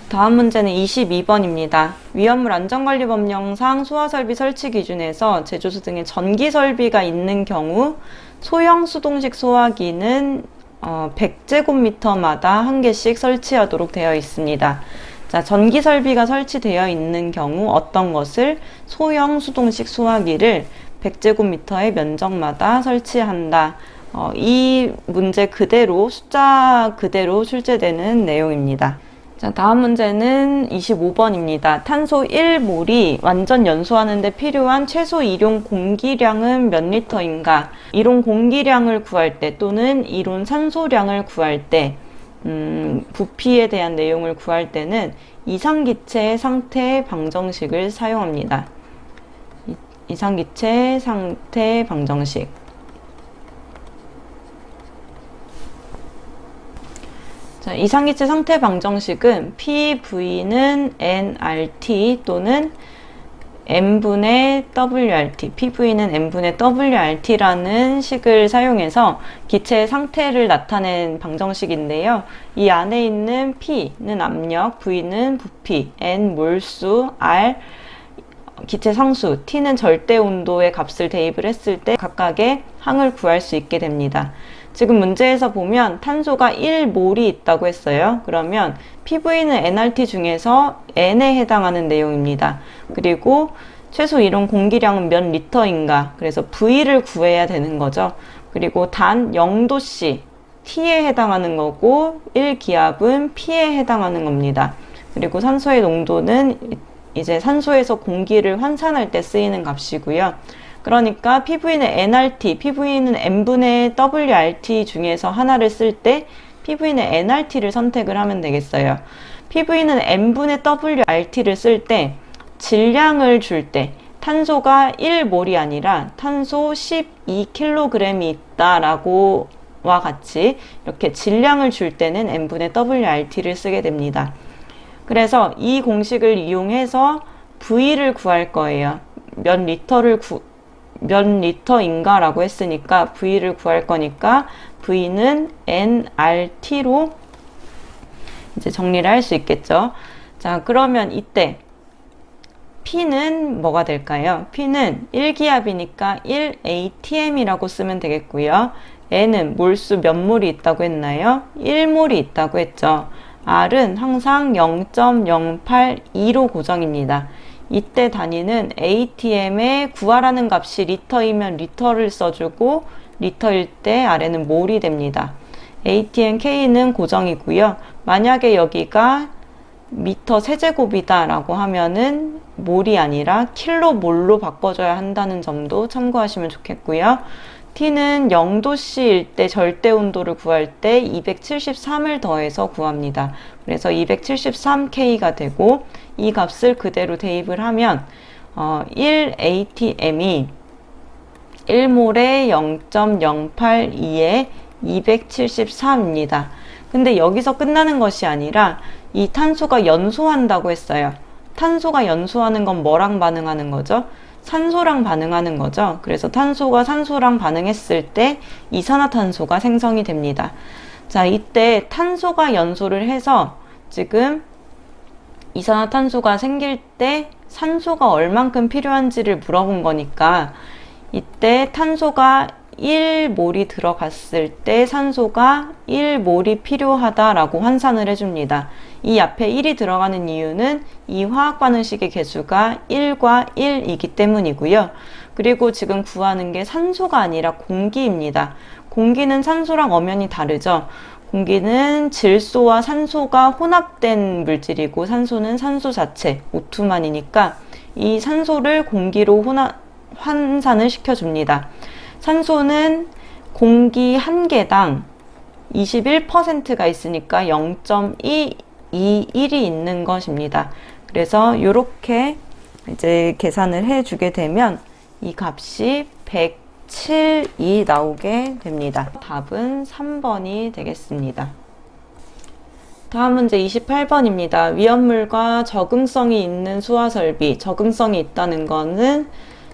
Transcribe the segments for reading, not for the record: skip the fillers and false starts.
다음 문제는 22번입니다. 위험물 안전관리법령상 소화설비 설치 기준에서 제조소 등의 전기설비가 있는 경우 소형 수동식 소화기는 100제곱미터마다 한 개씩 설치하도록 되어 있습니다. 자, 전기설비가 설치되어 있는 경우 어떤 것을 소형 수동식 소화기를 100제곱미터의 면적마다 설치한다. 이 문제 그대로 숫자 그대로 출제되는 내용입니다. 자, 다음 문제는 25번입니다. 탄소 1몰이 완전 연소하는 데 필요한 최소 일용 공기량은 몇 리터인가? 이론 공기량을 구할 때 또는 이론 산소량을 구할 때 부피에 대한 내용을 구할 때는 이상기체 상태 방정식을 사용합니다. 이상기체 상태 방정식. 자, 이상기체 상태 방정식은 PV는 nRT 또는 n분의 WRT, PV는 n분의 WRT라는 식을 사용해서 기체의 상태를 나타낸 방정식인데요. 이 안에 있는 P는 압력, V는 부피, N 몰수, R 기체 상수, T는 절대 온도의 값을 대입을 했을 때 각각의 항을 구할 수 있게 됩니다. 지금 문제에서 보면 탄소가 1몰이 있다고 했어요. 그러면 PV는 nRT 중에서 n에 해당하는 내용입니다. 그리고 최소 이론 공기량은 몇 리터인가? 그래서 V를 구해야 되는 거죠. 그리고 단 0도씨 T에 해당하는 거고 1기압은 P에 해당하는 겁니다. 그리고 산소의 농도는 이제 산소에서 공기를 환산할 때 쓰이는 값이고요. 그러니까 PV는 nRT, PV는 n분의 WRT 중에서 하나를 쓸 때 PV는 nRT를 선택을 하면 되겠어요. PV는 n분의 WRT를 쓸 때 질량을 줄 때 탄소가 1몰이 아니라 탄소 12kg이 있다라고 와 같이 이렇게 질량을 줄 때는 n분의 WRT를 쓰게 됩니다. 그래서 이 공식을 이용해서 V를 구할 거예요. 몇 리터인가 라고 했으니까 V를 구할 거니까 V는 nRT로 이제 정리를 할 수 있겠죠. 자, 그러면 이때 P는 뭐가 될까요? P는 1기압이니까 1atm이라고 쓰면 되겠고요. N은 몰수 몇 몰이 있다고 했나요? 1몰이 있다고 했죠. R은 항상 0.082로 고정입니다. 이때 단위는 atm에 구하라는 값이 리터이면 리터를 써주고 리터일 때 R에는 몰이 됩니다. atm K는 고정이고요. 만약에 여기가 미터 세제곱이다 라고 하면은 몰이 아니라 킬로몰로 바꿔줘야 한다는 점도 참고하시면 좋겠고요. T는 0도씨일 때 절대 온도를 구할 때 273을 더해서 구합니다. 그래서 273K가 되고 이 값을 그대로 대입을 하면 1atm이 1몰에 0.082에 273입니다. 근데 여기서 끝나는 것이 아니라 이 탄소가 연소한다고 했어요. 탄소가 연소하는 건 뭐랑 반응하는 거죠? 산소랑 반응하는 거죠. 그래서 탄소가 산소랑 반응했을 때 이산화탄소가 생성이 됩니다. 자, 이때 탄소가 연소를 해서 지금 이산화탄소가 생길 때 산소가 얼만큼 필요한지를 물어본 거니까 이때 탄소가 1몰이 들어갔을 때 산소가 1몰이 필요하다라고 환산을 해줍니다. 이 앞에 1이 들어가는 이유는 이 화학 반응식의 개수가 1과 1이기 때문이고요. 그리고 지금 구하는 게 산소가 아니라 공기입니다. 공기는 산소랑 엄연히 다르죠. 공기는 질소와 산소가 혼합된 물질이고 산소는 산소 자체, O2만이니까 이 산소를 공기로 환산을 시켜줍니다. 산소는 공기 한 개당 21%가 있으니까 0.221이 있는 것입니다. 그래서 이렇게 이제 계산을 해주게 되면 이 값이 107이 나오게 됩니다. 답은 3번이 되겠습니다. 다음 문제 28번입니다. 위험물과 적응성이 있는 소화설비, 적응성이 있다는 것은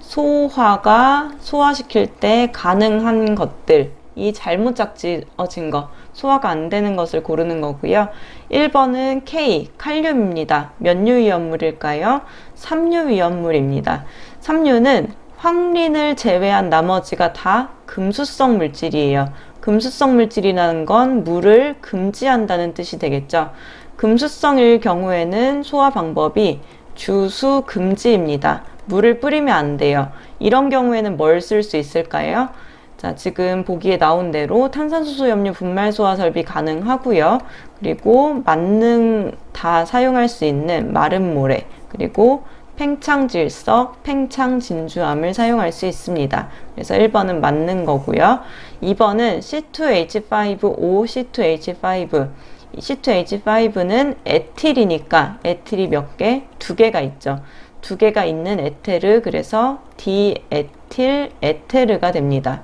소화가 소화시킬 때 가능한 것들, 이 잘못 짝지어진 거, 소화가 안 되는 것을 고르는 거고요. 1번은 K, 칼륨입니다. 몇 류 위험물일까요? 3류 위험물입니다. 3류는 황린을 제외한 나머지가 다 금수성 물질이에요. 금수성 물질이라는 건 물을 금지한다는 뜻이 되겠죠. 금수성일 경우에는 소화 방법이 주수 금지입니다. 물을 뿌리면 안 돼요. 이런 경우에는 뭘 쓸 수 있을까요? 자, 지금 보기에 나온 대로 탄산수소 염료 분말 소화 설비 가능하고요. 그리고 만능 다 사용할 수 있는 마른 모래, 그리고 팽창질석, 팽창진주암을 사용할 수 있습니다. 그래서 1번은 맞는 거고요. 2번은 C2H5O, C2H5. C2H5는 에틸이니까 에틸이 몇 개? 2개가 있죠. 2개가 있는 에테르, 그래서 디에틸 에테르가 됩니다.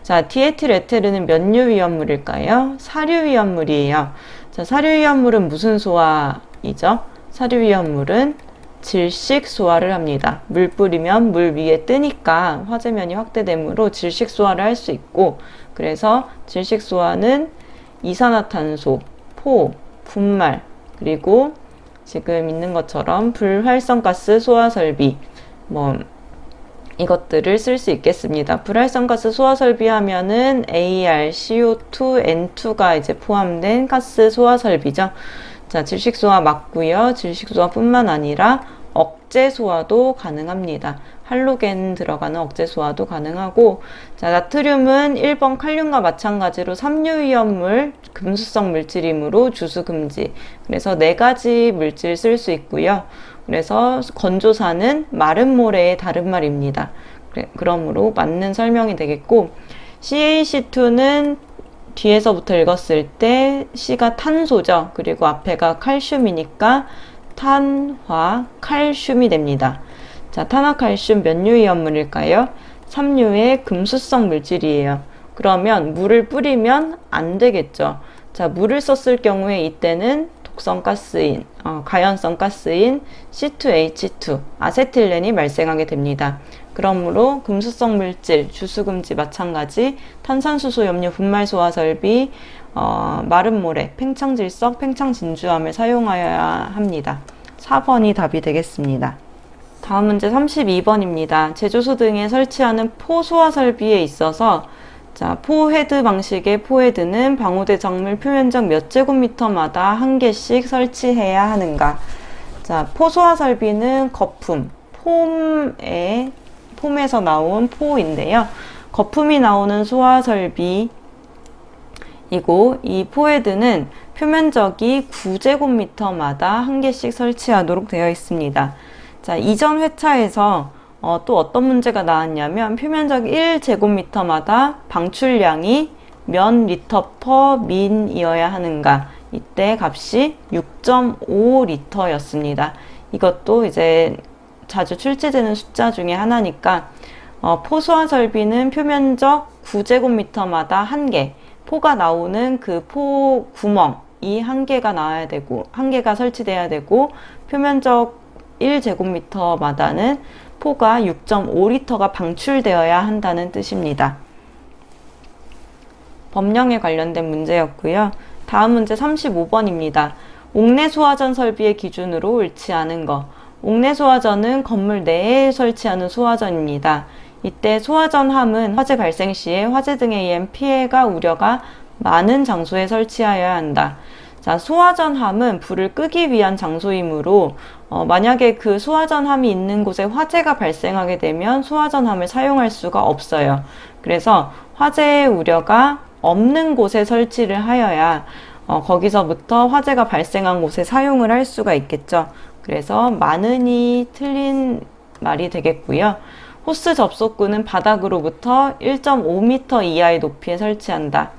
자, 디에틸 에테르는 몇 류 위험물일까요? 4류 위험물이에요. 자, 4류 위험물은 무슨 소화이죠? 4류 위험물은 질식 소화를 합니다. 물 뿌리면 물 위에 뜨니까 화재면이 확대되므로 질식 소화를 할 수 있고, 그래서 질식 소화는 이산화탄소, 포, 분말, 그리고 지금 있는 것처럼 불활성가스 소화 설비, 이것들을 쓸 수 있겠습니다. 불활성가스 소화 설비 하면은 AR, CO2, N2가 이제 포함된 가스 소화 설비죠. 자, 질식 소화 맞고요. 질식 소화뿐만 아니라 억제 소화도 가능합니다. 할로겐 들어가는 억제 소화도 가능하고, 자, 나트륨은 1번 칼륨과 마찬가지로 3류 위험물, 금수성 물질이므로 주수 금지. 그래서 4가지 물질 쓸 수 있고요. 그래서 건조사는 마른 모래의 다른 말입니다. 그러므로 맞는 설명이 되겠고, CaC2는 뒤에서부터 읽었을 때 C가 탄소죠. 그리고 앞에가 칼슘이니까 탄화 칼슘이 됩니다. 자, 탄화칼슘 몇 류 위험물일까요? 3류의 금수성 물질이에요. 그러면 물을 뿌리면 안 되겠죠. 자, 물을 썼을 경우에 이때는 독성 가스인, 가연성 가스인 C2H2, 아세틸렌이 발생하게 됩니다. 그러므로 금수성 물질, 주수금지 마찬가지, 탄산수소 염료 분말 소화 설비, 마른 모래, 팽창질석, 팽창진주암을 사용하여야 합니다. 4번이 답이 되겠습니다. 다음 문제 32번입니다. 제조소 등에 설치하는 포 소화 설비에 있어서, 자, 포헤드 방식의 포헤드는 방호대 작물 표면적 몇 제곱미터마다 한 개씩 설치해야 하는가? 자, 포 소화 설비는 거품, 폼에서 나온 포인데요. 거품이 나오는 소화 설비이고, 이 포헤드는 표면적이 9제곱미터마다 한 개씩 설치하도록 되어 있습니다. 자, 이전 회차에서 또 어떤 문제가 나왔냐면 표면적 1제곱미터마다 방출량이 몇 리터 퍼 민이어야 하는가? 이때 값이 6.5리터였습니다. 이것도 이제 자주 출제되는 숫자 중에 하나니까 포소화 설비는 표면적 9제곱미터마다 한 개, 포가 나오는 그 포 구멍이 한 개가 나와야 되고, 한 개가 설치돼야 되고, 표면적 1제곱미터마다는 포가 6.5리터가 방출되어야 한다는 뜻입니다. 법령에 관련된 문제였고요. 다음 문제 35번입니다. 옥내 소화전 설비의 기준으로 옳지 않은 거. 옥내 소화전은 건물 내에 설치하는 소화전입니다. 이때 소화전함은 화재 발생 시에 화재 등에 의한 피해가 우려가 많은 장소에 설치하여야 한다. 자, 소화전함은 불을 끄기 위한 장소이므로 만약에 그 소화전함이 있는 곳에 화재가 발생하게 되면 소화전함을 사용할 수가 없어요. 그래서 화재의 우려가 없는 곳에 설치를 하여야 거기서부터 화재가 발생한 곳에 사용을 할 수가 있겠죠. 그래서 많으니 틀린 말이 되겠고요. 호스 접속구는 바닥으로부터 1.5m 이하의 높이에 설치한다.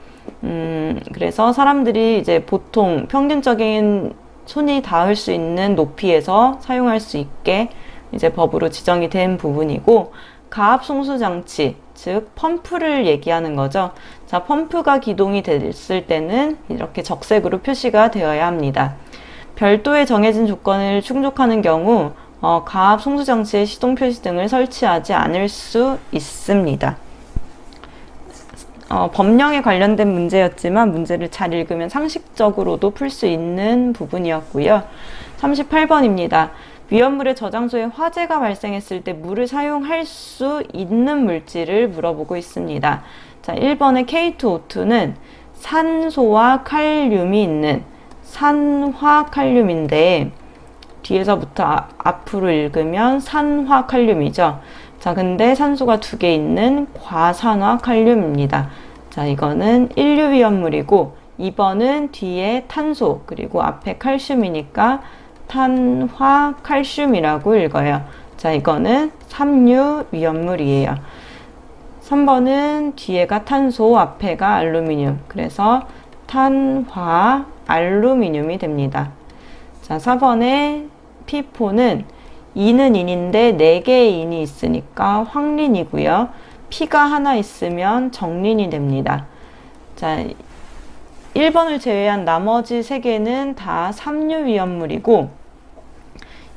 그래서 사람들이 이제 보통 평균적인 손이 닿을 수 있는 높이에서 사용할 수 있게 이제 법으로 지정이 된 부분이고, 가압 송수 장치, 즉 펌프를 얘기하는 거죠. 자, 펌프가 기동이 됐을 때는 이렇게 적색으로 표시가 되어야 합니다. 별도의 정해진 조건을 충족하는 경우 가압 송수 장치의 시동 표시 등을 설치하지 않을 수 있습니다. 법령에 관련된 문제였지만 문제를 잘 읽으면 상식적으로도 풀 수 있는 부분이었고요. 38번입니다. 위험물의 저장소에 화재가 발생했을 때 물을 사용할 수 있는 물질을 물어보고 있습니다. 자, 1번의 K2O2는 산소와 칼륨이 있는 산화칼륨인데 뒤에서부터 앞으로 읽으면 산화칼륨이죠. 자, 근데 산소가 2개 있는 과산화칼륨입니다. 자, 이거는 인류위험물이고 2번은 뒤에 탄소 그리고 앞에 칼슘이니까 탄화칼슘이라고 읽어요. 자, 이거는 삼류위험물이에요. 3번은 뒤에가 탄소, 앞에가 알루미늄. 그래서 탄화알루미늄이 됩니다. 자, 4번의 P4는 인은 인인데 4개의 인이 있으니까 황린이고요. P가 하나 있으면 정린이 됩니다. 자, 1번을 제외한 나머지 3개는 다 삼류위험물이고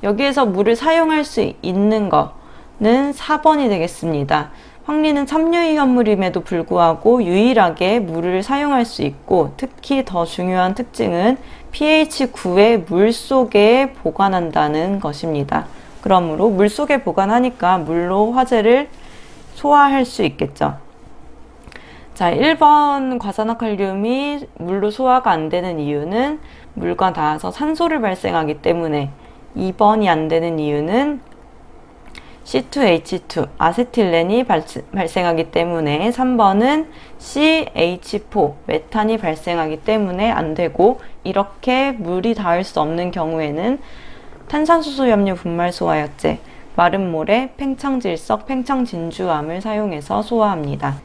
여기에서 물을 사용할 수 있는 거는 4번이 되겠습니다. 황린은 삼류위험물임에도 불구하고 유일하게 물을 사용할 수 있고 특히 더 중요한 특징은 pH 9의 물속에 보관한다는 것입니다. 그러므로 물속에 보관하니까 물로 화재를 소화할 수 있겠죠. 자, 1번 과산화칼륨이 물로 소화가 안 되는 이유는 물과 닿아서 산소를 발생하기 때문에 2번이 안 되는 이유는 C2H2 아세틸렌이 발생하기 때문에 3번은 CH4 메탄이 발생하기 때문에 안 되고 이렇게 물이 닿을 수 없는 경우에는 탄산수소염료 분말 소화약제, 마른 모래, 팽창질석, 팽창진주암을 사용해서 소화합니다.